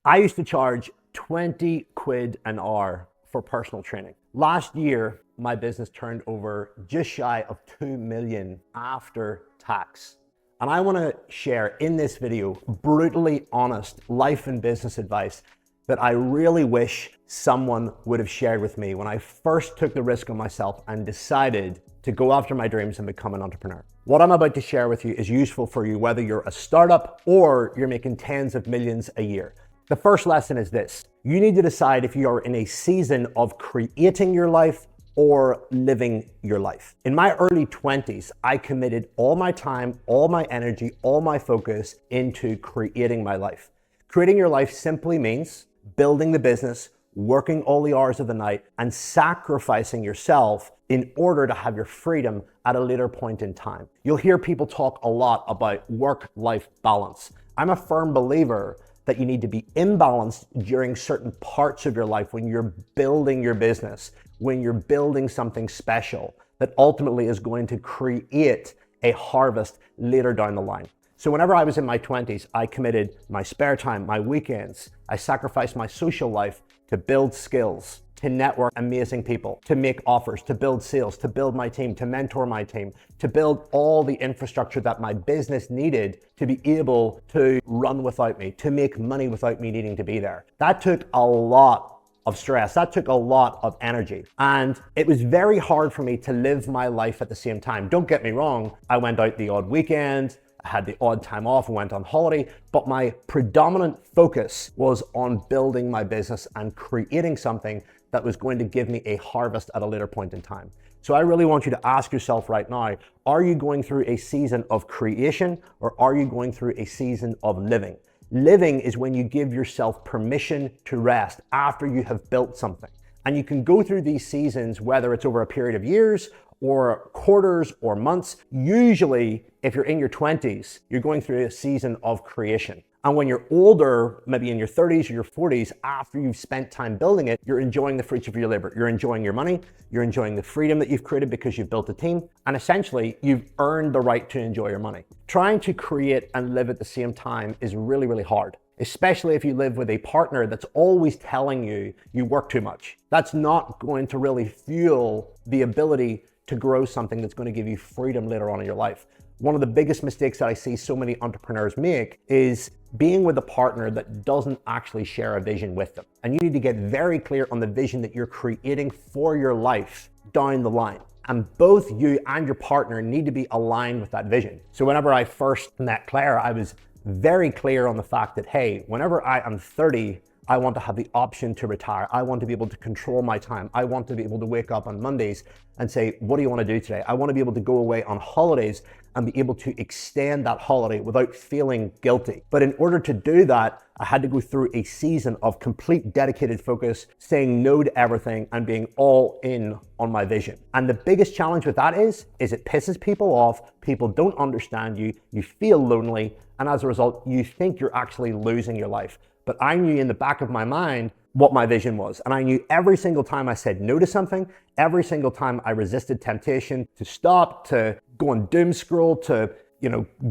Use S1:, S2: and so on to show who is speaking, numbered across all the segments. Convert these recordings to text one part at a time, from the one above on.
S1: I used to charge 20 quid an hour for personal training. Last year, my business turned over just shy of 2 million after tax. And I want to share in this video brutally honest life and business advice that I really wish someone would have shared with me when I first took the risk on myself and decided to go after my dreams and become an entrepreneur. What I'm about to share with you is useful for you whether you're a startup or you're making tens of millions a year. The first lesson is this: you need to decide if you are in a season of creating your life or living your life. In my early 20s, I committed all my time, all my energy, all my focus into creating my life. Creating your life simply means building the business, working all the hours of the night, and sacrificing yourself in order to have your freedom at a later point in time. You'll hear people talk a lot about work-life balance. I'm a firm believer that you need to be imbalanced during certain parts of your life when you're building your business, when you're building something special that ultimately is going to create a harvest later down the line. So whenever I was in my 20s, I committed my spare time, my weekends, I sacrificed my social life to build skills, to network amazing people, to make offers, to build sales, to build my team, to mentor my team, to build all the infrastructure that my business needed to be able to run without me, to make money without me needing to be there. That took a lot of stress. That took a lot of energy. And it was very hard for me to live my life at the same time. Don't get me wrong, I went out the odd weekend, I had the odd time off and went on holiday, but my predominant focus was on building my business and creating something that was going to give me a harvest at a later point in time. So I really want you to ask yourself right now, are you going through a season of creation or are you going through a season of living? Living is when you give yourself permission to rest after you have built something. And you can go through these seasons, whether it's over a period of years or quarters or months. Usually, if you're in your 20s, you're going through a season of creation. And when you're older, maybe in your 30s or your 40s, after you've spent time building it, you're enjoying the fruits of your labor. You're enjoying your money, you're enjoying the freedom that you've created because you've built a team, and essentially you've earned the right to enjoy your money. Trying to create and live at the same time is really, really hard, especially if you live with a partner that's always telling you you work too much. That's not going to really fuel the ability to grow something that's going to give you freedom later on in your life. One of the biggest mistakes that I see so many entrepreneurs make is being with a partner that doesn't actually share a vision with them. And you need to get very clear on the vision that you're creating for your life down the line. And both you and your partner need to be aligned with that vision. So whenever I first met Claire, I was very clear on the fact that, hey, whenever I am 30, I want to have the option to retire. I want to be able to control my time. I want to be able to wake up on Mondays and say, what do you want to do today? I want to be able to go away on holidays and be able to extend that holiday without feeling guilty. But in order to do that, I had to go through a season of complete dedicated focus, saying no to everything and being all in on my vision. And the biggest challenge with that is it pisses people off. People don't understand you. You feel lonely. And as a result, you think you're actually losing your life. But I knew in the back of my mind what my vision was. And I knew every single time I said no to something, every single time I resisted temptation to stop, to go on doom scroll, to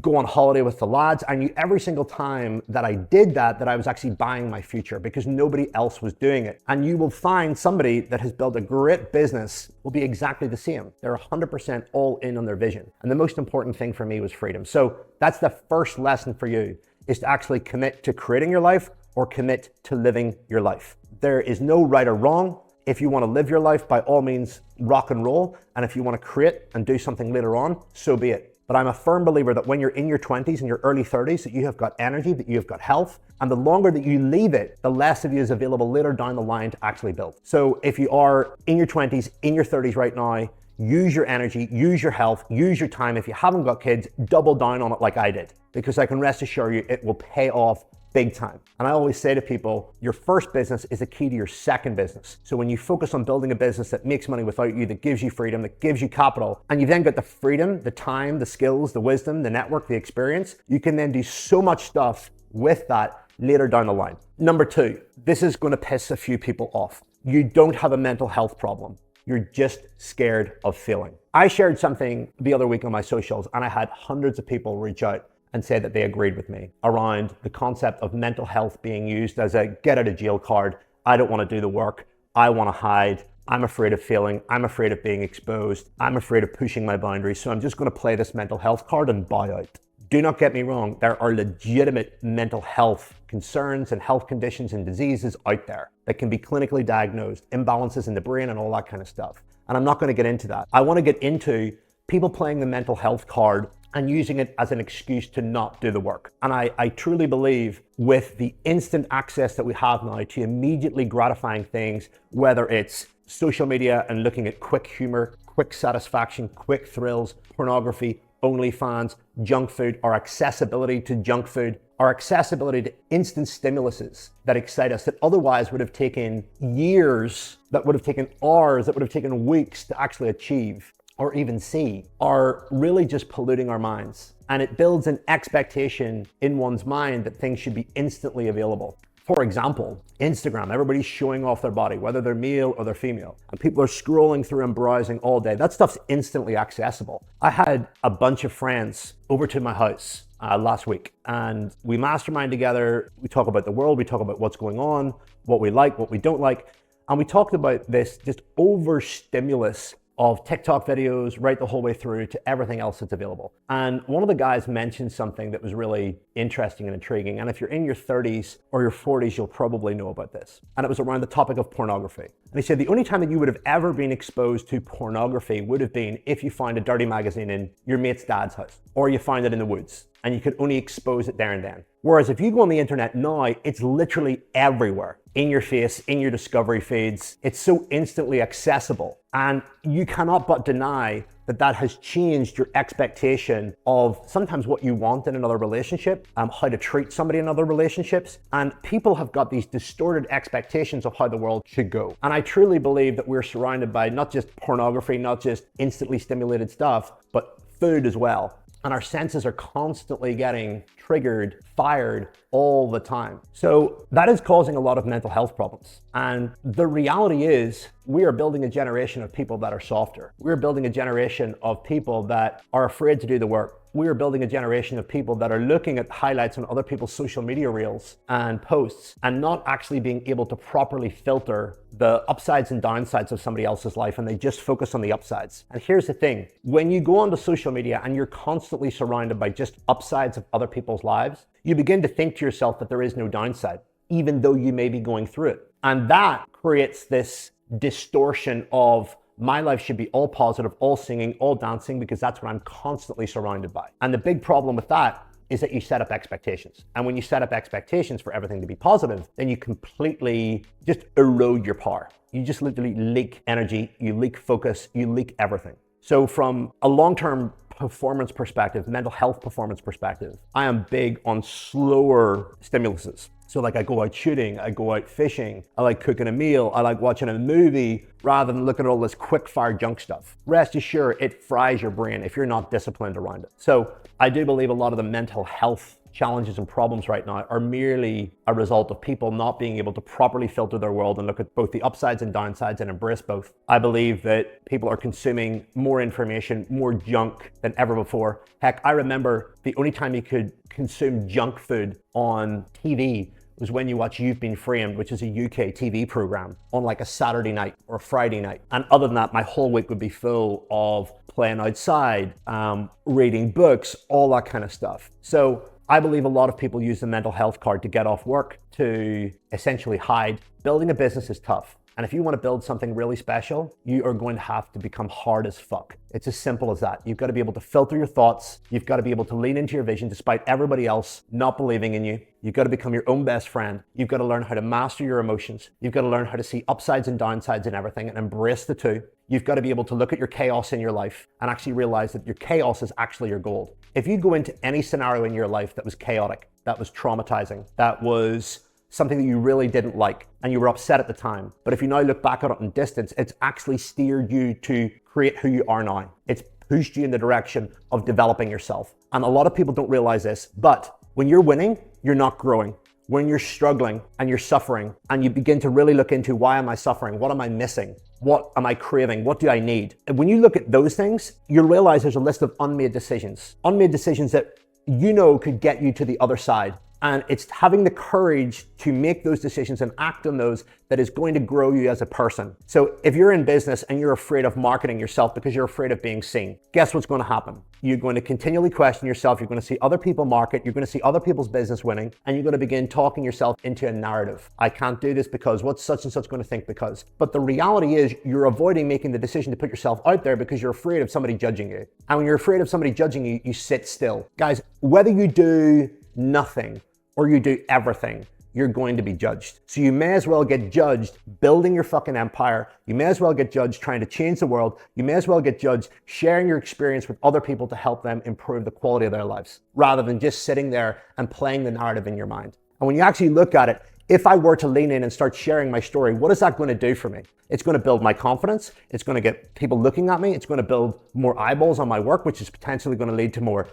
S1: go on holiday with the lads, I knew every single time that I did that I was actually buying my future because nobody else was doing it. And you will find somebody that has built a great business will be exactly the same. They're 100% all in on their vision. And the most important thing for me was freedom. So that's the first lesson for you, is to actually commit to creating your life or commit to living your life. There is no right or wrong. If you want to live your life, by all means, rock and roll. And if you want to create and do something later on, so be it. But I'm a firm believer that when you're in your 20s and your early 30s, that you have got energy, that you have got health, and the longer that you leave it, the less of you is available later down the line to actually build. So if you are in your 20s, in your 30s right now, use your energy, use your health, use your time. If you haven't got kids, double down on it like I did, because I can rest assure you it will pay off big time. And I always say to people, your first business is the key to your second business. So when you focus on building a business that makes money without you, that gives you freedom, that gives you capital, and you've then got the freedom, the time, the skills, the wisdom, the network, the experience, you can then do so much stuff with that later down the line. Number two, this is going to piss a few people off. You don't have a mental health problem. You're just scared of failing. I shared something the other week on my socials and I had hundreds of people reach out and say that they agreed with me around the concept of mental health being used as a get out of jail card. I don't want to do the work. I want to hide. I'm afraid of failing. I'm afraid of being exposed. I'm afraid of pushing my boundaries. So I'm just going to play this mental health card and bow out. Do not get me wrong. There are legitimate mental health concerns and health conditions and diseases out there that can be clinically diagnosed, imbalances in the brain and all that kind of stuff. And I'm not going to get into that. I want to get into people playing the mental health card and using it as an excuse to not do the work. And I truly believe with the instant access that we have now to immediately gratifying things, whether it's social media and looking at quick humor, quick satisfaction, quick thrills, pornography, OnlyFans, junk food, our accessibility to junk food, our accessibility to instant stimuluses that excite us that otherwise would have taken years, that would have taken hours, that would have taken weeks to actually achieve or even see, are really just polluting our minds. And it builds an expectation in one's mind that things should be instantly available. For example, Instagram, everybody's showing off their body, whether they're male or they're female, and people are scrolling through and browsing all day. That stuff's instantly accessible. I had a bunch of friends over to my house last week, and we mastermind together. We talk about the world, we talk about what's going on, what we like, what we don't like, and we talked about this just overstimulus of TikTok videos right the whole way through to everything else that's available. And one of the guys mentioned something that was really interesting and intriguing. And if you're in your 30s or your 40s, you'll probably know about this. And it was around the topic of pornography. And he said the only time that you would have ever been exposed to pornography would have been if you found a dirty magazine in your mate's dad's house, or you found it in the woods, and you could only expose it there and then. Whereas if you go on the internet now, it's literally everywhere. In your face, in your discovery feeds. It's so instantly accessible. And you cannot but deny that that has changed your expectation of sometimes what you want in another relationship, how to treat somebody in other relationships. And people have got these distorted expectations of how the world should go. And I truly believe that we're surrounded by not just pornography, not just instantly stimulated stuff, but food as well. And our senses are constantly getting triggered, fired all the time. So that is causing a lot of mental health problems. And the reality is we are building a generation of people that are softer. We're building a generation of people that are afraid to do the work. We are building a generation of people that are looking at highlights on other people's social media reels and posts and not actually being able to properly filter the upsides and downsides of somebody else's life, and they just focus on the upsides. And here's the thing, when you go onto social media and you're constantly surrounded by just upsides of other people's lives, you begin to think to yourself that there is no downside, even though you may be going through it. And that creates this distortion of my life should be all positive, all singing, all dancing, because that's what I'm constantly surrounded by. And the big problem with that is that you set up expectations. And when you set up expectations for everything to be positive, then you completely just erode your power. You just literally leak energy, you leak focus, you leak everything. So from a long-term performance perspective, mental health performance perspective, I am big on slower stimuluses. So like I go out shooting, I go out fishing, I like cooking a meal, I like watching a movie rather than looking at all this quick fire junk stuff. Rest assured, it fries your brain if you're not disciplined around it. So I do believe a lot of the mental health challenges and problems right now are merely a result of people not being able to properly filter their world and look at both the upsides and downsides and embrace both. I believe that people are consuming more information, more junk than ever before. Heck, I remember the only time you could consume junk food on TV was when you watch You've Been Framed, which is a UK TV program, on like a Saturday night or a Friday night. And other than that, my whole week would be full of playing outside, reading books, all that kind of stuff. So I believe a lot of people use the mental health card to get off work, to essentially hide. Building a business is tough. And if you want to build something really special, you are going to have to become hard as fuck. It's as simple as that. You've got to be able to filter your thoughts. You've got to be able to lean into your vision despite everybody else not believing in you. You've got to become your own best friend. You've got to learn how to master your emotions. You've got to learn how to see upsides and downsides in everything and embrace the two. You've got to be able to look at your chaos in your life and actually realize that your chaos is actually your gold. If you go into any scenario in your life that was chaotic, that was traumatizing, that was something that you really didn't like and you were upset at the time, but if you now look back at it in distance, it's actually steered you to create who you are now. It's pushed you in the direction of developing yourself. And a lot of people don't realize this, but when you're winning, you're not growing. When you're struggling and you're suffering and you begin to really look into why am I suffering? What am I missing? What am I craving? What do I need? And when you look at those things, you'll realize there's a list of unmade decisions that you know could get you to the other side. And it's having the courage to make those decisions and act on those that is going to grow you as a person. So if you're in business and you're afraid of marketing yourself because you're afraid of being seen, guess what's going to happen? You're going to continually question yourself. You're going to see other people market. You're going to see other people's business winning. And you're going to begin talking yourself into a narrative. I can't do this because what's such and such going to think because. But the reality is you're avoiding making the decision to put yourself out there because you're afraid of somebody judging you. And when you're afraid of somebody judging you, you sit still. Guys, whether you do nothing or you do everything, you're going to be judged. So you may as well get judged building your fucking empire. You may as well get judged trying to change the world. You may as well get judged sharing your experience with other people to help them improve the quality of their lives, rather than just sitting there and playing the narrative in your mind. And when you actually look at it, if I were to lean in and start sharing my story, what is that going to do for me? It's going to build my confidence. It's going to get people looking at me. It's going to build more eyeballs on my work, which is potentially going to lead to more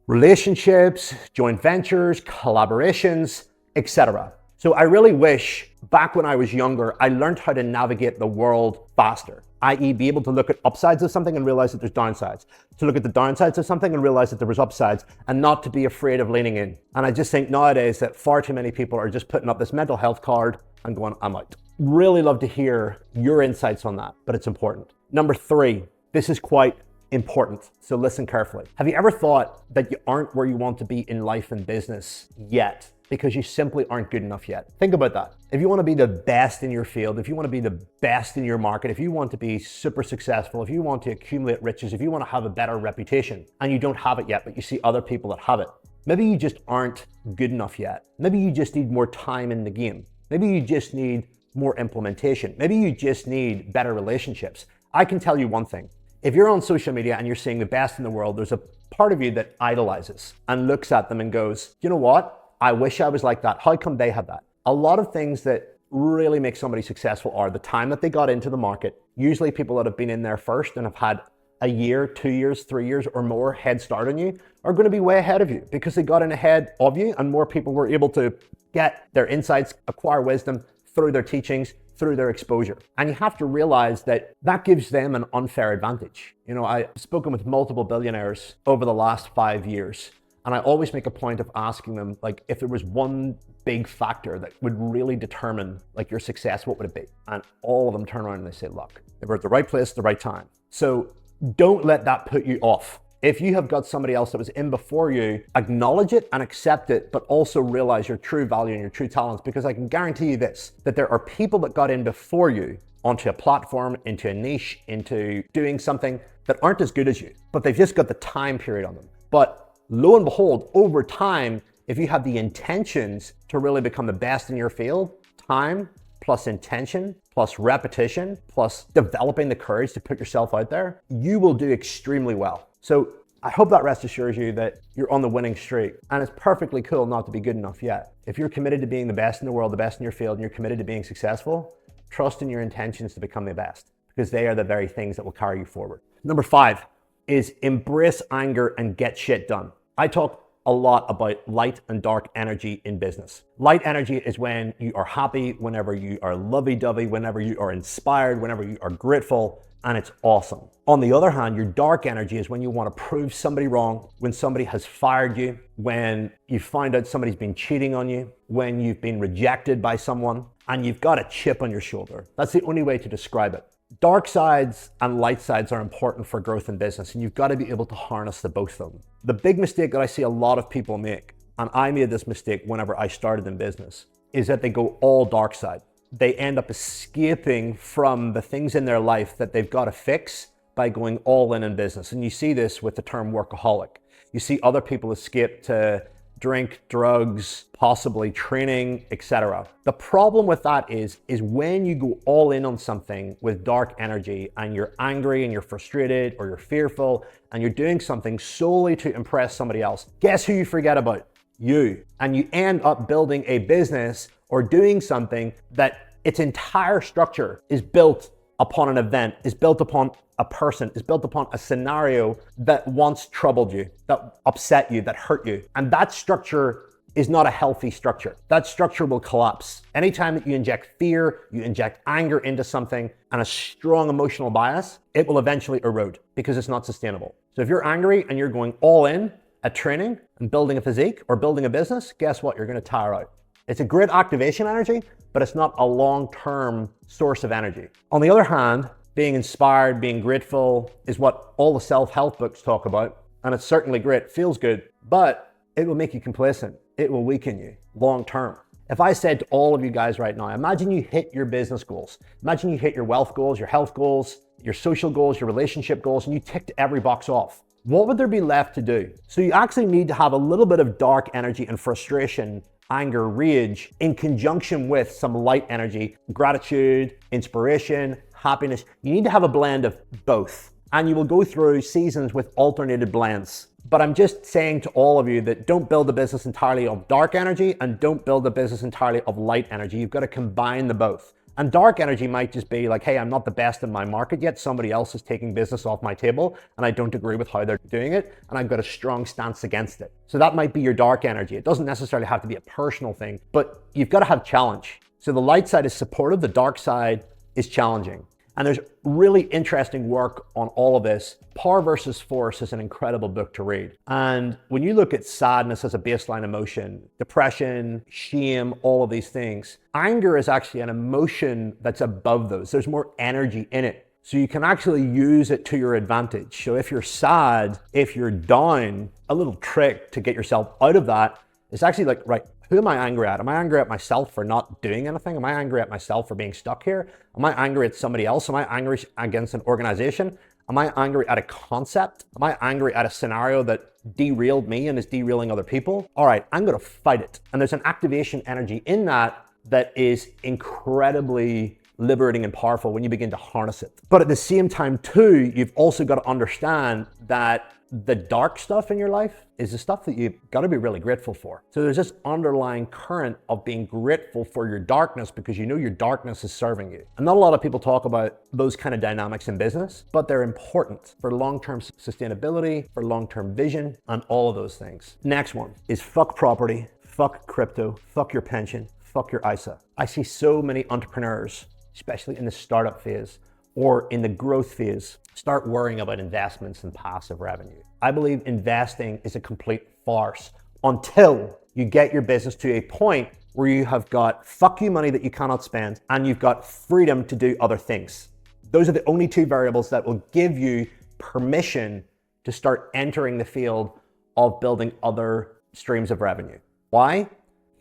S1: relationships, joint ventures, collaborations, etc. So I really wish back when I was younger, I learned how to navigate the world faster, i.e. be able to look at upsides of something and realize that there's downsides, to look at the downsides of something and realize that there was upsides, and not to be afraid of leaning in. And I just think nowadays that far too many people are just putting up this mental health card and going, I'm out. Really love to hear your insights on that, but it's important. Number 3, this is quite important, so listen carefully. Have you ever thought that you aren't where you want to be in life and business yet because you simply aren't good enough yet? Think about that. If you want to be the best in your field, if you want to be the best in your market, if you want to be super successful, if you want to accumulate riches, if you want to have a better reputation and you don't have it yet, but you see other people that have it, maybe you just aren't good enough yet. Maybe you just need more time in the game. Maybe you just need more implementation. Maybe you just need better relationships. I can tell you one thing. If you're on social media and you're seeing the best in the world, there's a part of you that idolizes and looks at them and goes, you know what? I wish I was like that. How come they have that? A lot of things that really make somebody successful are the time that they got into the market. Usually people that have been in there first and have had a year, 2 years, 3 years or more head start on you are going to be way ahead of you because they got in ahead of you and more people were able to get their insights, acquire wisdom through their teachings, through their exposure. And you have to realize that that gives them an unfair advantage. You know, I've spoken with multiple billionaires over the last 5 years, and I always make a point of asking them, like, if there was one big factor that would really determine like your success, what would it be? And all of them turn around and they say luck. They were at the right place at the right time. So don't let that put you off. If you have got somebody else that was in before you, acknowledge it and accept it, but also realize your true value and your true talents, because I can guarantee you this, that there are people that got in before you onto a platform, into a niche, into doing something that aren't as good as you, but they've just got the time period on them. But lo and behold, over time, if you have the intentions to really become the best in your field, time plus intention, plus repetition, plus developing the courage to put yourself out there, you will do extremely well. So I hope that rest assures you that you're on the winning streak, and it's perfectly cool not to be good enough yet. If you're committed to being the best in the world, the best in your field, and you're committed to being successful, trust in your intentions to become the best, because they are the very things that will carry you forward. Number 5 is embrace anger and get shit done. I talk a lot about light and dark energy in business. Light energy is when you are happy, whenever you are lovey-dovey, whenever you are inspired, whenever you are grateful, and it's awesome. On the other hand, your dark energy is when you want to prove somebody wrong, when somebody has fired you, when you find out somebody's been cheating on you, when you've been rejected by someone, and you've got a chip on your shoulder. That's the only way to describe it. Dark sides and light sides are important for growth in business, and you've got to be able to harness the both of them. The big mistake that I see a lot of people make, and I made this mistake whenever I started in business, is that they go all dark side. They end up escaping from the things in their life that they've got to fix by going all in business. And you see this with the term workaholic. You see other people escape to drink, drugs, possibly training, etc. The problem with that is when you go all in on something with dark energy and you're angry and you're frustrated or you're fearful and you're doing something solely to impress somebody else, guess who you forget about? You. And you end up building a business or doing something that its entire structure is built upon an event, is built upon a person, is built upon a scenario that once troubled you, that upset you, that hurt you. And that structure is not a healthy structure. That structure will collapse. Anytime that you inject fear, you inject anger into something and a strong emotional bias, it will eventually erode because it's not sustainable. So if you're angry and you're going all in at training and building a physique or building a business, guess what? You're going to tire out. It's a great activation energy, but it's not a long-term source of energy. On the other hand, being inspired, being grateful is what all the self-help books talk about. And it's certainly great, feels good, but it will make you complacent. It will weaken you long-term. If I said to all of you guys right now, imagine you hit your business goals. Imagine you hit your wealth goals, your health goals, your social goals, your relationship goals, and you ticked every box off. What would there be left to do? So you actually need to have a little bit of dark energy and frustration, anger, rage, in conjunction with some light energy, gratitude, inspiration, happiness. You need to have a blend of both. And you will go through seasons with alternated blends. But I'm just saying to all of you that don't build a business entirely of dark energy and don't build a business entirely of light energy. You've got to combine the both. And dark energy might just be like, hey, I'm not the best in my market yet. Somebody else is taking business off my table and I don't agree with how they're doing it. And I've got a strong stance against it. So that might be your dark energy. It doesn't necessarily have to be a personal thing, but you've got to have challenge. So the light side is supportive. The dark side is challenging. And there's really interesting work on all of this. Power versus Force is an incredible book to read. And when you look at sadness as a baseline emotion, depression, shame, all of these things, anger is actually an emotion that's above those. There's more energy in it. So you can actually use it to your advantage. So if you're sad, if you're down, a little trick to get yourself out of that is actually like, right, who am I angry at? Am I angry at myself for not doing anything? Am I angry at myself for being stuck here? Am I angry at somebody else? Am I angry against an organization? Am I angry at a concept? Am I angry at a scenario that derailed me and is derailing other people? All right, I'm going to fight it. And there's an activation energy in that that is incredibly liberating and powerful when you begin to harness it. But at the same time too, you've also got to understand that the dark stuff in your life is the stuff that you've got to be really grateful for. So there's this underlying current of being grateful for your darkness because you know your darkness is serving you. And not a lot of people talk about those kind of dynamics in business, but they're important for long-term sustainability, for long-term vision, and all of those things. Next one is fuck property, fuck crypto, fuck your pension, fuck your ISA. I see so many entrepreneurs, especially in the startup phase or in the growth phase, start worrying about investments and passive revenue. I believe investing is a complete farce until you get your business to a point where you have got fuck you money that you cannot spend and you've got freedom to do other things. Those are the only two variables that will give you permission to start entering the field of building other streams of revenue. Why?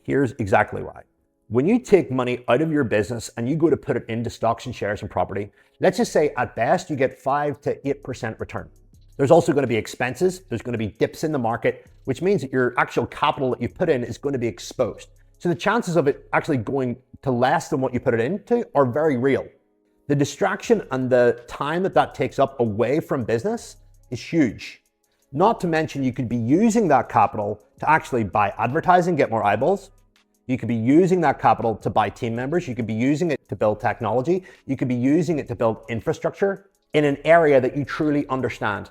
S1: Here's exactly why. When you take money out of your business and you go to put it into stocks and shares and property, let's just say at best you get 5 to 8% return. There's also going to be expenses. There's going to be dips in the market, which means that your actual capital that you put in is going to be exposed. So the chances of it actually going to less than what you put it into are very real. The distraction and the time that takes up away from business is huge. Not to mention you could be using that capital to actually buy advertising, get more eyeballs. You could be using that capital to buy team members. You could be using it to build technology. You could be using it to build infrastructure in an area that you truly understand.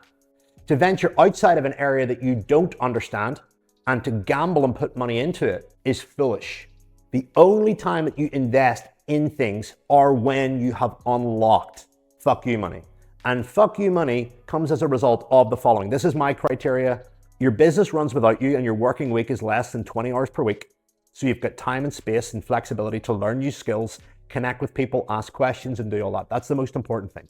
S1: To venture outside of an area that you don't understand and to gamble and put money into it is foolish. The only time that you invest in things are when you have unlocked fuck you money. And fuck you money comes as a result of the following. This is my criteria. Your business runs without you and your working week is less than 20 hours per week. So you've got time and space and flexibility to learn new skills, connect with people, ask questions, and do all that. That's the most important thing.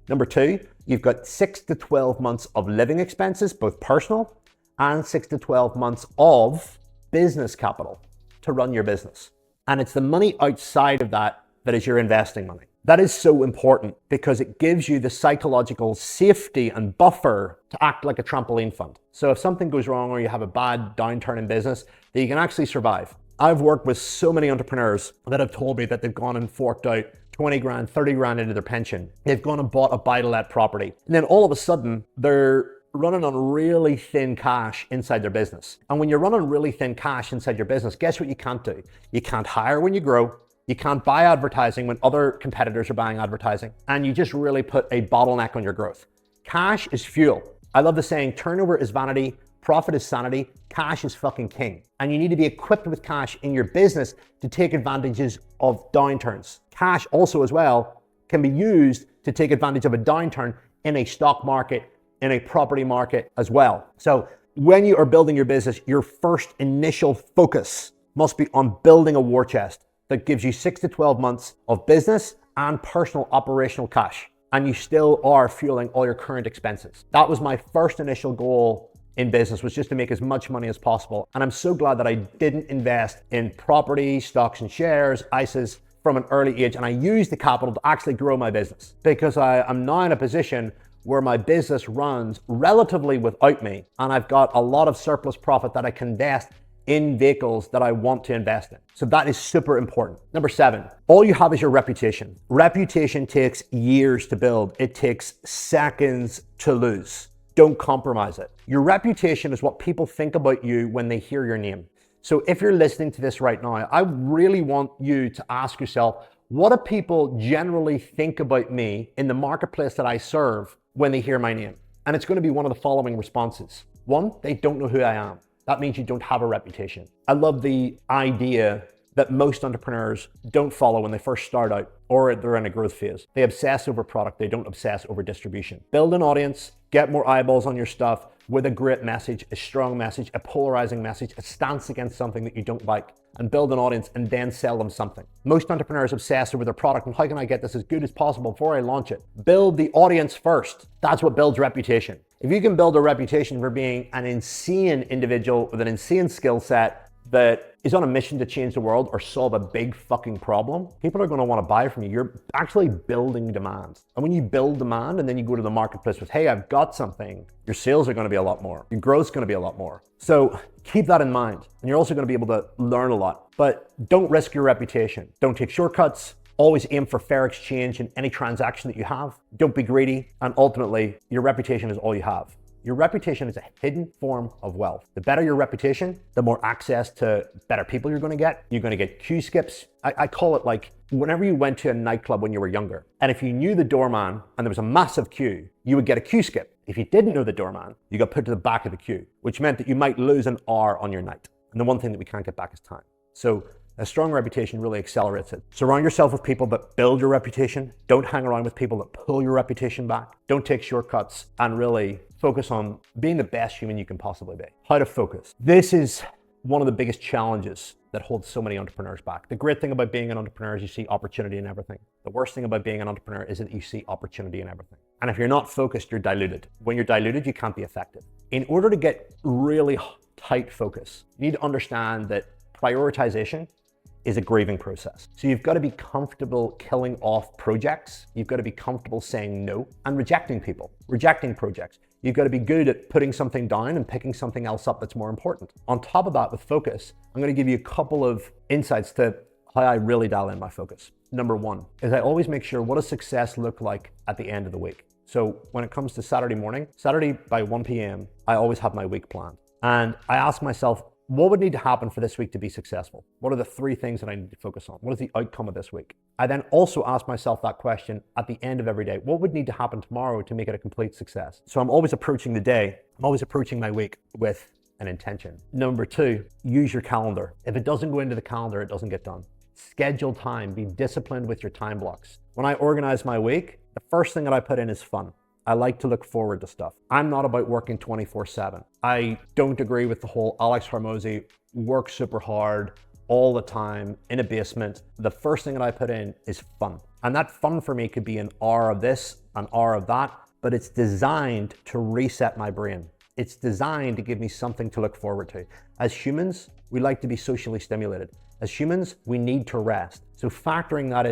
S1: Number two, you've got 6 to 12 months of living expenses, both personal, and 6 to 12 months of business capital to run your business. And it's the money outside of that that is your investing money. That is so important because it gives you the psychological safety and buffer to act like a trampoline fund. So if something goes wrong or you have a bad downturn in business, that you can actually survive. I've worked with so many entrepreneurs that have told me that they've gone and forked out 20 grand, 30 grand into their pension. They've gone and bought a buy-to-let property. And then all of a sudden, they're running on really thin cash inside their business. And when you're running really thin cash inside your business, guess what you can't do? You can't hire when you grow. You can't buy advertising when other competitors are buying advertising. And you just really put a bottleneck on your growth. Cash is fuel. I love the saying, turnover is vanity, profit is sanity, cash is fucking king. And you need to be equipped with cash in your business to take advantages of downturns. Cash also as well can be used to take advantage of a downturn in a stock market, in a property market as well. So when you are building your business, your first initial focus must be on building a war chest that gives you 6 to 12 months of business and personal operational cash, and you still are fueling all your current expenses. That was my first initial goal in business, was just to make as much money as possible. And I'm so glad that I didn't invest in property, stocks and shares, ISAs from an early age, and I used the capital to actually grow my business, because I'm now in a position where my business runs relatively without me, and I've got a lot of surplus profit that I can invest in vehicles that I want to invest in. So that is super important. Number 7, all you have is your reputation. Reputation takes years to build. It takes seconds to lose. Don't compromise it. Your reputation is what people think about you when they hear your name. So if you're listening to this right now, I really want you to ask yourself, what do people generally think about me in the marketplace that I serve when they hear my name? And it's going to be one of the following responses. 1, they don't know who I am. That means you don't have a reputation. I love the idea that most entrepreneurs don't follow when they first start out or they're in a growth phase. They obsess over product, they don't obsess over distribution. Build an audience, get more eyeballs on your stuff with a great message, a strong message, a polarizing message, a stance against something that you don't like, and build an audience and then sell them something. Most entrepreneurs obsess over their product and how can I get this as good as possible before I launch it? Build the audience first. That's what builds reputation. If you can build a reputation for being an insane individual with an insane skill set that is on a mission to change the world or solve a big fucking problem, people are going to want to buy from you. You're actually building demand. And when you build demand and then you go to the marketplace with, hey, I've got something, your sales are going to be a lot more. Your growth's going to be a lot more. So keep that in mind. And you're also going to be able to learn a lot. But don't risk your reputation. Don't take shortcuts. Always aim for fair exchange in any transaction that you have. Don't be greedy. And ultimately, your reputation is all you have. Your reputation is a hidden form of wealth. The better your reputation, the more access to better people you're going to get. You're going to get queue skips. I call it like whenever you went to a nightclub when you were younger, and if you knew the doorman and there was a massive queue, you would get a queue skip. If you didn't know the doorman, you got put to the back of the queue, which meant that you might lose an hour on your night. And the one thing that we can't get back is time. So a strong reputation really accelerates it. Surround yourself with people that build your reputation. Don't hang around with people that pull your reputation back. Don't take shortcuts, and really focus on being the best human you can possibly be. How to focus. This is one of the biggest challenges that holds so many entrepreneurs back. The great thing about being an entrepreneur is you see opportunity in everything. The worst thing about being an entrepreneur is that you see opportunity in everything. And if you're not focused, you're diluted. When you're diluted, you can't be effective. In order to get really tight focus, you need to understand that prioritization is a grieving process. So you've got to be comfortable killing off projects. You've got to be comfortable saying no and rejecting people, rejecting projects. You've got to be good at putting something down and picking something else up that's more important. On top of that, with focus, I'm going to give you a couple of insights to how I really dial in my focus. Number 1 is I always make sure, what does success look like at the end of the week? So when it comes to Saturday morning, Saturday by 1 p.m., I always have my week planned. And I ask myself, what would need to happen for this week to be successful? What are the 3 things that I need to focus on? What is the outcome of this week? I then also ask myself that question at the end of every day. What would need to happen tomorrow to make it a complete success? So I'm always approaching the day, I'm always approaching my week with an intention. Number 2, use your calendar. If it doesn't go into the calendar, it doesn't get done. Schedule time, be disciplined with your time blocks. When I organize my week, the first thing that I put in is fun. I like to look forward to stuff. I'm not about working 24/7. I don't agree with the whole Alex Hormozy work super hard all the time in a basement. The first thing that I put in is fun. And that fun for me could be an hour of this, an hour of that, but it's designed to reset my brain. It's designed to give me something to look forward to. As humans, we like to be socially stimulated. As humans, we need to rest. So factoring that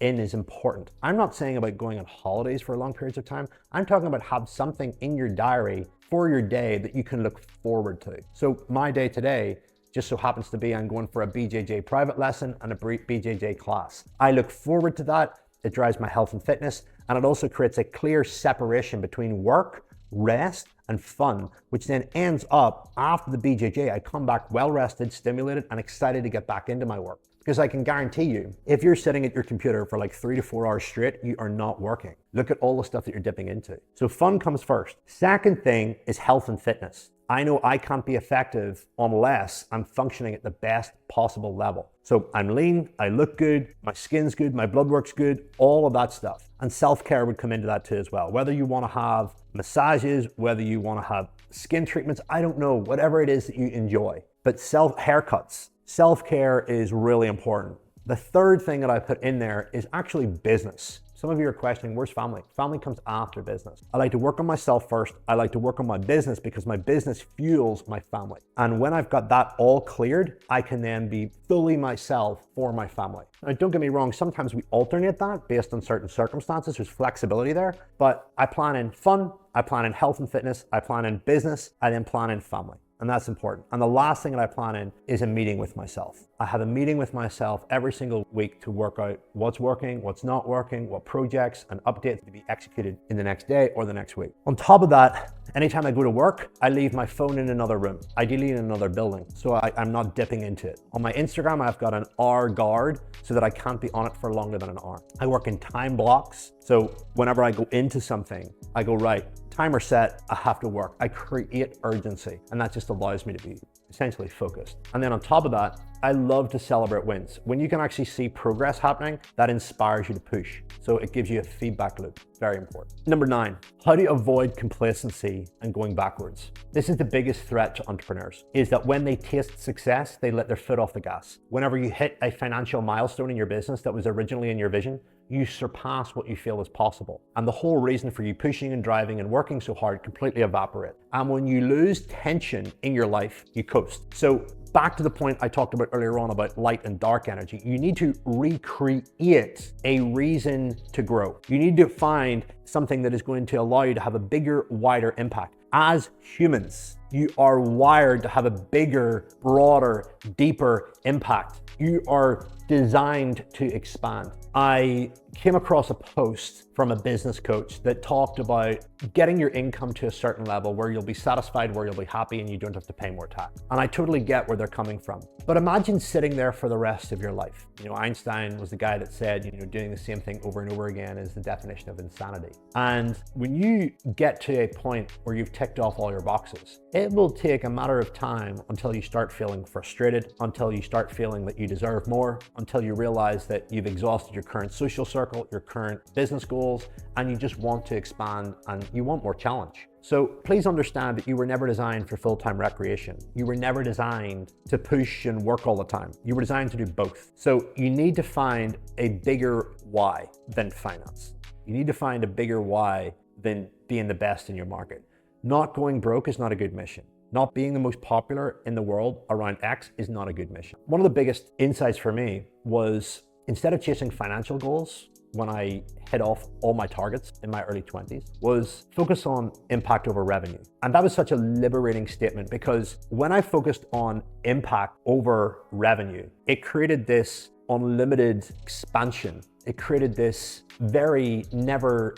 S1: in is important. I'm not saying about going on holidays for long periods of time. I'm talking about have something in your diary for your day that you can look forward to. So my day today just so happens to be I'm going for a BJJ private lesson and a BJJ class. I look forward to that. It drives my health and fitness, and it also creates a clear separation between work, rest, and fun, which then ends up after the BJJ, I come back well rested, stimulated, and excited to get back into my work. Because I can guarantee you, if you're sitting at your computer for like 3 to 4 hours straight, you are not working. Look at all the stuff that you're dipping into. So fun comes first. Second thing is health and fitness. I know I can't be effective unless I'm functioning at the best possible level. So I'm lean, I look good, my skin's good, my blood work's good, all of that stuff. And self-care would come into that too as well. Whether you want to have massages, whether you want to have skin treatments, I don't know, whatever it is that you enjoy. But haircuts, self-care is really important. The third thing that I put in there is actually business. Some of you are questioning, where's family? Family comes after business. I like to work on myself first. I like to work on my business because my business fuels my family. And when I've got that all cleared, I can then be fully myself for my family. Now, don't get me wrong, sometimes we alternate that based on certain circumstances. There's flexibility there, but I plan in fun, I plan in health and fitness, I plan in business, I then plan in family. And that's important. And the last thing that I plan in is a meeting with myself. I have a meeting with myself every single week to work out what's working, what's not working, what projects and updates to be executed in the next day or the next week. On top of that, anytime I go to work, I leave my phone in another room, ideally in another building, so I'm not dipping into it. On my Instagram, I've got an hour guard so that I can't be on it for longer than an hour. I work in time blocks, so whenever I go into something, I go, right, timer set, I have to work. I create urgency, and that just allows me to be essentially focused. And then on top of that, I love to celebrate wins. When you can actually see progress happening, that inspires you to push. So it gives you a feedback loop, very important. Number 9, how to avoid complacency and going backwards. This is the biggest threat to entrepreneurs, is that when they taste success, they let their foot off the gas. Whenever you hit a financial milestone in your business that was originally in your vision, you surpass what you feel is possible. And the whole reason for you pushing and driving and working so hard completely evaporate. And when you lose tension in your life, you coast. So back to the point I talked about earlier on about light and dark energy, you need to recreate a reason to grow. You need to find something that is going to allow you to have a bigger, wider impact. As humans, you are wired to have a bigger, broader, deeper impact. You are designed to expand. I came across a post from a business coach that talked about getting your income to a certain level where you'll be satisfied, where you'll be happy, and you don't have to pay more tax. And I totally get where they're coming from. But imagine sitting there for the rest of your life. You know, Einstein was the guy that said, you know, doing the same thing over and over again is the definition of insanity. And when you get to a point where you've ticked off all your boxes, it will take a matter of time until you start feeling frustrated, until you start feeling that you deserve more, until you realize that you've exhausted your current social circle, your current business goals, and you just want to expand and you want more challenge. So please understand that you were never designed for full-time recreation. You were never designed to push and work all the time. You were designed to do both. So you need to find a bigger why than finance. You need to find a bigger why than being the best in your market. Not going broke is not a good mission. Not being the most popular in the world around X is not a good mission. One of the biggest insights for me was, instead of chasing financial goals, when I hit off all my targets in my early 20s, was focus on impact over revenue. And that was such a liberating statement, because when I focused on impact over revenue, it created this unlimited expansion. It created this very never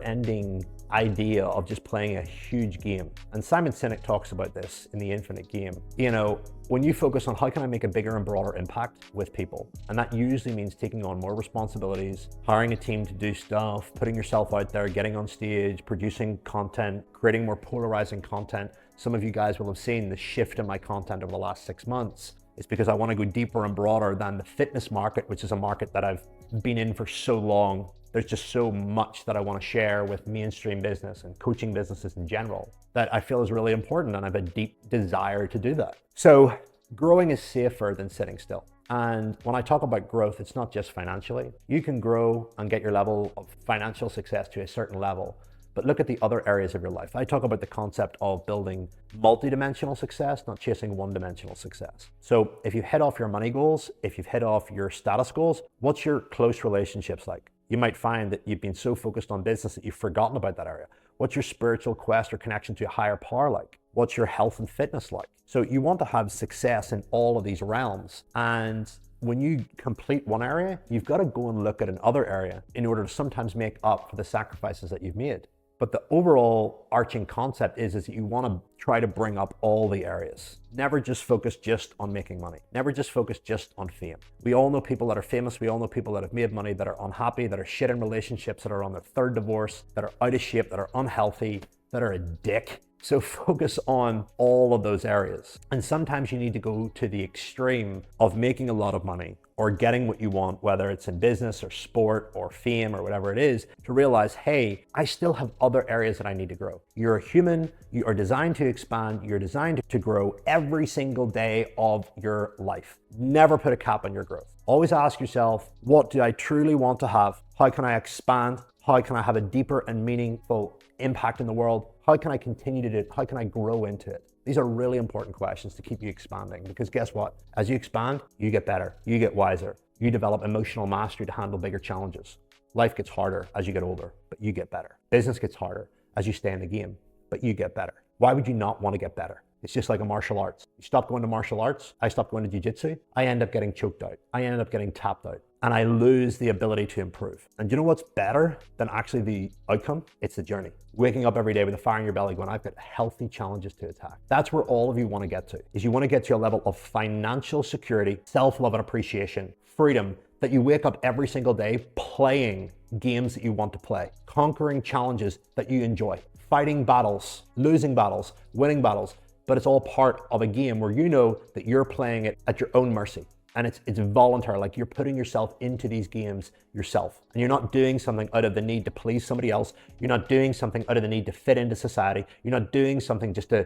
S1: ending idea of just playing a huge game. And Simon Sinek talks about this in The Infinite Game. You know, when you focus on how can I make a bigger and broader impact with people, and that usually means taking on more responsibilities, hiring a team to do stuff, putting yourself out there, getting on stage, producing content, creating more polarizing content. Some of you guys will have seen the shift in my content over the last 6 months. It's because I want to go deeper and broader than the fitness market, which is a market that I've been in for so long. There's just so much that I want to share with mainstream business and coaching businesses in general that I feel is really important, and I have a deep desire to do that. So growing is safer than sitting still. And when I talk about growth, it's not just financially. You can grow and get your level of financial success to a certain level, but look at the other areas of your life. I talk about the concept of building multi-dimensional success, not chasing one-dimensional success. So if you hit off your money goals, if you've hit off your status goals, what's your close relationships like? You might find that you've been so focused on business that you've forgotten about that area. What's your spiritual quest or connection to a higher power like? What's your health and fitness like? So you want to have success in all of these realms. And when you complete one area, you've got to go and look at another area in order to sometimes make up for the sacrifices that you've made. But the overall arching concept is that you want to try to bring up all the areas. Never just focus just on making money. Never just focus just on fame. We all know people that are famous. We all know people that have made money that are unhappy, that are shit in relationships, that are on their third divorce, that are out of shape, that are unhealthy, that are a dick. So focus on all of those areas. And sometimes you need to go to the extreme of making a lot of money or getting what you want, whether it's in business or sport or fame or whatever it is, to realize, hey, I still have other areas that I need to grow. You're a human, you are designed to expand, you're designed to grow every single day of your life. Never put a cap on your growth. Always ask yourself, what do I truly want to have? How can I expand? How can I have a deeper and meaningful impact in the world? How can I continue to do it? How can I grow into it? These are really important questions to keep you expanding, because guess what? As you expand, you get better, you get wiser, you develop emotional mastery to handle bigger challenges. Life gets harder as you get older, but you get better. Business gets harder as you stay in the game, but you get better. Why would you not want to get better? It's just like a martial arts. You stop going to martial arts, I stopped going to jiu-jitsu, I end up getting choked out. I ended up getting tapped out. And I lose the ability to improve. And you know what's better than actually the outcome? It's the journey. Waking up every day with a fire in your belly going, I've got healthy challenges to attack. That's where all of you want to get to, is you want to get to a level of financial security, self-love and appreciation, freedom, that you wake up every single day playing games that you want to play, conquering challenges that you enjoy, fighting battles, losing battles, winning battles, but it's all part of a game where you know that you're playing it at your own mercy. And it's voluntary, like you're putting yourself into these games yourself. And you're not doing something out of the need to please somebody else. You're not doing something out of the need to fit into society. You're not doing something just to,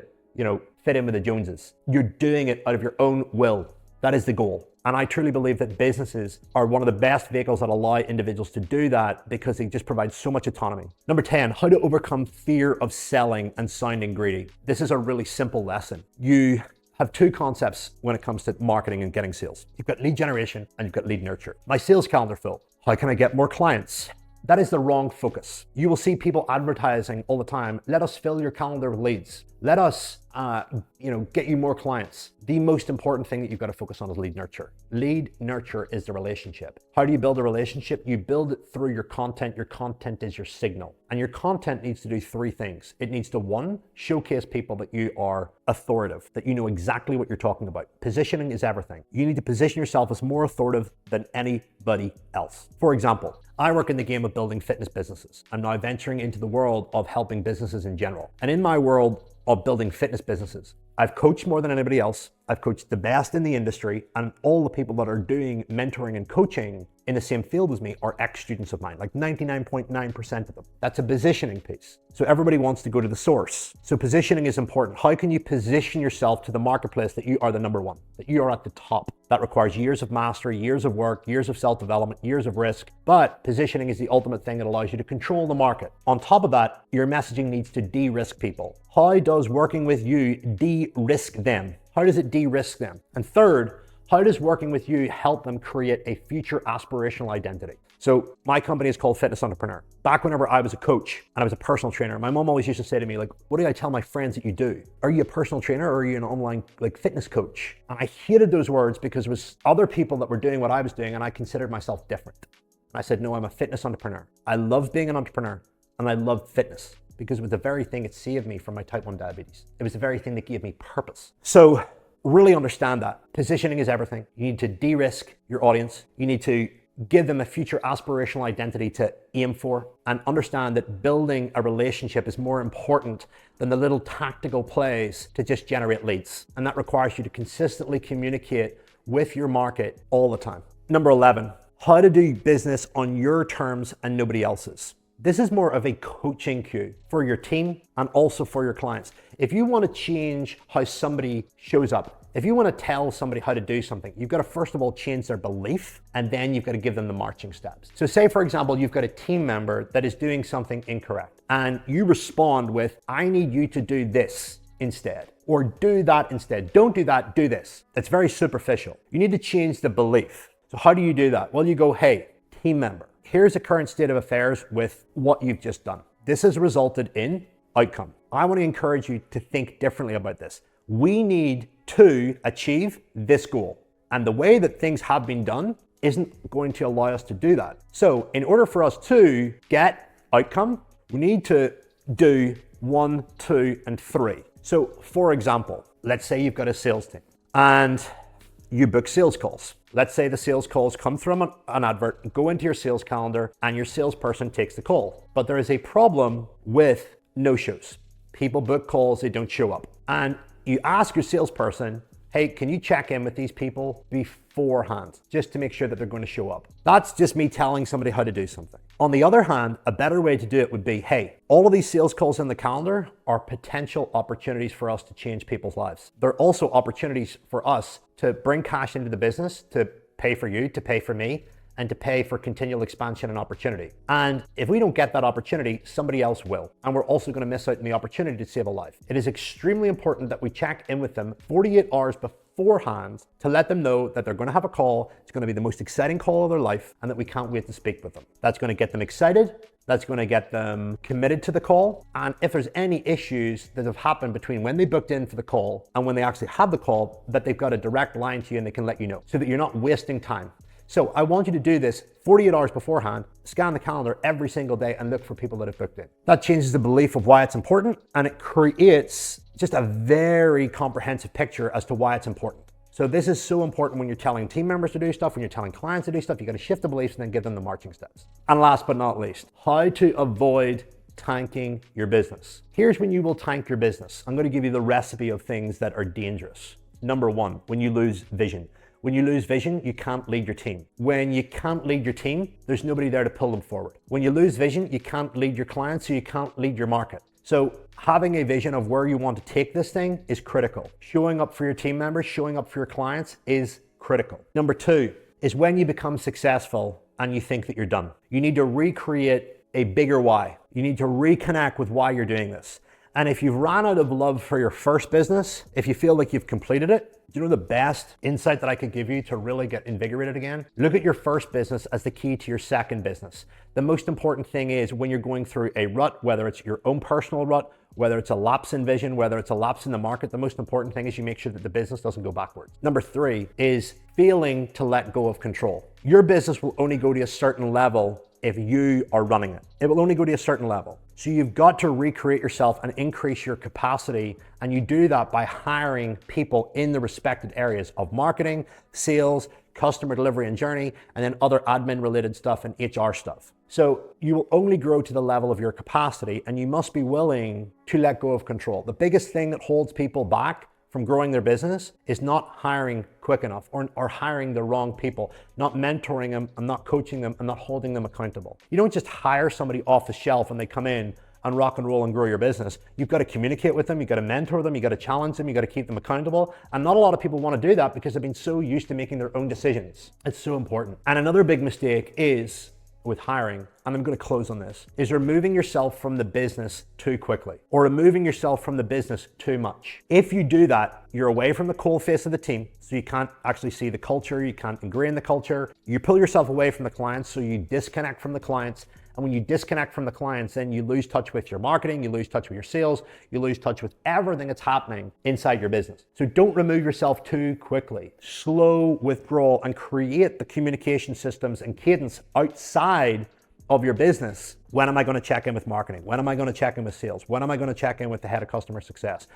S1: fit in with the Joneses. You're doing it out of your own will. That is the goal. And I truly believe that businesses are one of the best vehicles that allow individuals to do that, because they just provide so much autonomy. Number 10, how to overcome fear of selling and sounding greedy. This is a really simple lesson. You have two concepts when it comes to marketing and getting sales. You've got lead generation and you've got lead nurture. My sales calendar full. How can I get more clients? That is the wrong focus. You will see people advertising all the time. Let us fill your calendar with leads. Let us, get you more clients. The most important thing that you've got to focus on is lead nurture. Lead nurture is the relationship. How do you build a relationship? You build it through your content. Your content is your signal. And your content needs to do three things. It needs to, one, showcase people that you are authoritative, that you know exactly what you're talking about. Positioning is everything. You need to position yourself as more authoritative than anybody else. For example, I work in the game of building fitness businesses. I'm now venturing into the world of helping businesses in general. And in my world of building fitness businesses, I've coached more than anybody else. I've coached the best in the industry, and all the people that are doing mentoring and coaching in the same field as me are ex-students of mine, like 99.9% of them. That's a positioning piece. So everybody wants to go to the source. So positioning is important. How can you position yourself to the marketplace that you are the number one, that you are at the top? That requires years of mastery, years of work, years of self-development, years of risk. But positioning is the ultimate thing that allows you to control the market. On top of that, your messaging needs to de-risk people. How does working with you de-risk them? How does it de-risk them? And third, how does working with you help them create a future aspirational identity? So my company is called Fitness Entrepreneur. Back whenever I was a coach and I was a personal trainer, my mom always used to say to me, like, what do I tell my friends that you do? Are you a personal trainer or are you an online fitness coach? And I hated those words because it was other people that were doing what I was doing and I considered myself different. And I said, no, I'm a fitness entrepreneur. I love being an entrepreneur and I love fitness because it was the very thing that saved me from my type 1 diabetes. It was the very thing that gave me purpose. So really understand that. Positioning is everything. You need to de-risk your audience. You need to give them a future aspirational identity to aim for, and understand that building a relationship is more important than the little tactical plays to just generate leads. And that requires you to consistently communicate with your market all the time. Number 11, how to do business on your terms and nobody else's. This is more of a coaching cue for your team and also for your clients. If you want to change how somebody shows up, if you want to tell somebody how to do something, you've got to first of all change their belief, and then you've got to give them the marching steps. So say, for example, you've got a team member that is doing something incorrect, and you respond with, I need you to do this instead, or do that instead. Don't do that, do this. It's very superficial. You need to change the belief. So how do you do that? Well, you go, hey, team member, here's the current state of affairs with what you've just done. This has resulted in outcome. I want to encourage you to think differently about this. We need to achieve this goal. And the way that things have been done isn't going to allow us to do that. So in order for us to get outcome, we need to do 1, 2, and 3. So for example, let's say you've got a sales team and you book sales calls. Let's say the sales calls come from an advert, go into your sales calendar, and your salesperson takes the call. But there is a problem with no-shows. People book calls, they don't show up. And you ask your salesperson, hey, can you check in with these people beforehand, just to make sure that they're going to show up? That's just me telling somebody how to do something. On the other hand, a better way to do it would be, hey, all of these sales calls in the calendar are potential opportunities for us to change people's lives. They're also opportunities for us to bring cash into the business, to pay for you, to pay for me, and to pay for continual expansion and opportunity. And if we don't get that opportunity, somebody else will. And we're also going to miss out on the opportunity to save a life. It is extremely important that we check in with them 48 hours beforehand to let them know that they're going to have a call. It's going to be the most exciting call of their life and that we can't wait to speak with them. That's going to get them excited. That's going to get them committed to the call. And if there's any issues that have happened between when they booked in for the call and when they actually have the call, that they've got a direct line to you and they can let you know so that you're not wasting time. So I want you to do this 48 hours beforehand, scan the calendar every single day and look for people that have booked in. That changes the belief of why it's important, and it creates just a very comprehensive picture as to why it's important. So this is so important when you're telling team members to do stuff, when you're telling clients to do stuff. You got to shift the beliefs and then give them the marching steps. And last but not least, how to avoid tanking your business. Here's when you will tank your business. I'm going to give you the recipe of things that are dangerous. Number one, when you lose vision. When you lose vision, you can't lead your team. When you can't lead your team, there's nobody there to pull them forward. When you lose vision, you can't lead your clients, so you can't lead your market. So having a vision of where you want to take this thing is critical. Showing up for your team members, showing up for your clients is critical. Number two is when you become successful and you think that you're done. You need to recreate a bigger why. You need to reconnect with why you're doing this. And if you've run out of love for your first business, if you feel like you've completed it, do you know the best insight that I could give you to really get invigorated again? Look at your first business as the key to your second business. The most important thing is when you're going through a rut, whether it's your own personal rut, whether it's a lapse in vision, whether it's a lapse in the market, the most important thing is you make sure that the business doesn't go backwards. Number three is failing to let go of control. Your business will only go to a certain level if you are running it. It will only go to a certain level. So you've got to recreate yourself and increase your capacity. And you do that by hiring people in the respected areas of marketing, sales, customer delivery and journey, and then other admin related stuff and HR stuff. So you will only grow to the level of your capacity, and you must be willing to let go of control. The biggest thing that holds people back from growing their business is not hiring quick enough or hiring the wrong people, not mentoring them and not coaching them and not holding them accountable. You don't just hire somebody off the shelf and they come in and rock and roll and grow your business. You've got to communicate with them, you've got to mentor them, you've got to challenge them, you've got to keep them accountable. And not a lot of people want to do that because they've been so used to making their own decisions. It's so important. And another big mistake is with hiring, and I'm going to close on this, is removing yourself from the business too quickly or removing yourself from the business too much. If you do that, you're away from the cold face of the team, so you can't actually see the culture, you can't ingrain the culture. You pull yourself away from the clients, so you disconnect from the clients. And when you disconnect from the clients, then you lose touch with your marketing, you lose touch with your sales, you lose touch with everything that's happening inside your business. So don't remove yourself too quickly. Slow withdrawal and create the communication systems and cadence outside of your business. When am I going to check in with marketing? When am I going to check in with sales? When am I going to check in with the head of customer success?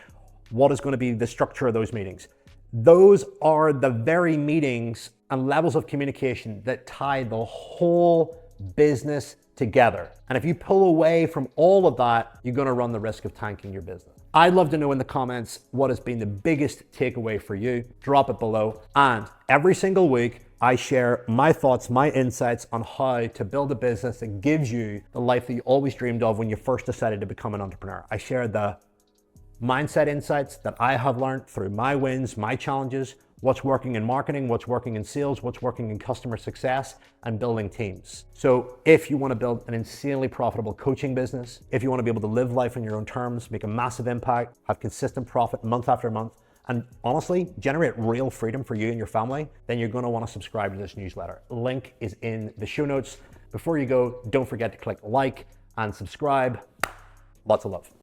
S1: What is going to be the structure of those meetings? Those are the very meetings and levels of communication that tie the whole business together. And if you pull away from all of that, you're going to run the risk of tanking your business. I'd love to know in the comments what has been the biggest takeaway for you. Drop it below. And every single week, I share my thoughts, my insights on how to build a business that gives you the life that you always dreamed of when you first decided to become an entrepreneur. I share the mindset insights that I have learned through my wins, my challenges, what's working in marketing, what's working in sales, what's working in customer success, and building teams. So if you want to build an insanely profitable coaching business, if you want to be able to live life on your own terms, make a massive impact, have consistent profit month after month, and honestly, generate real freedom for you and your family, then you're going to want to subscribe to this newsletter. Link is in the show notes. Before you go, don't forget to click like and subscribe. Lots of love.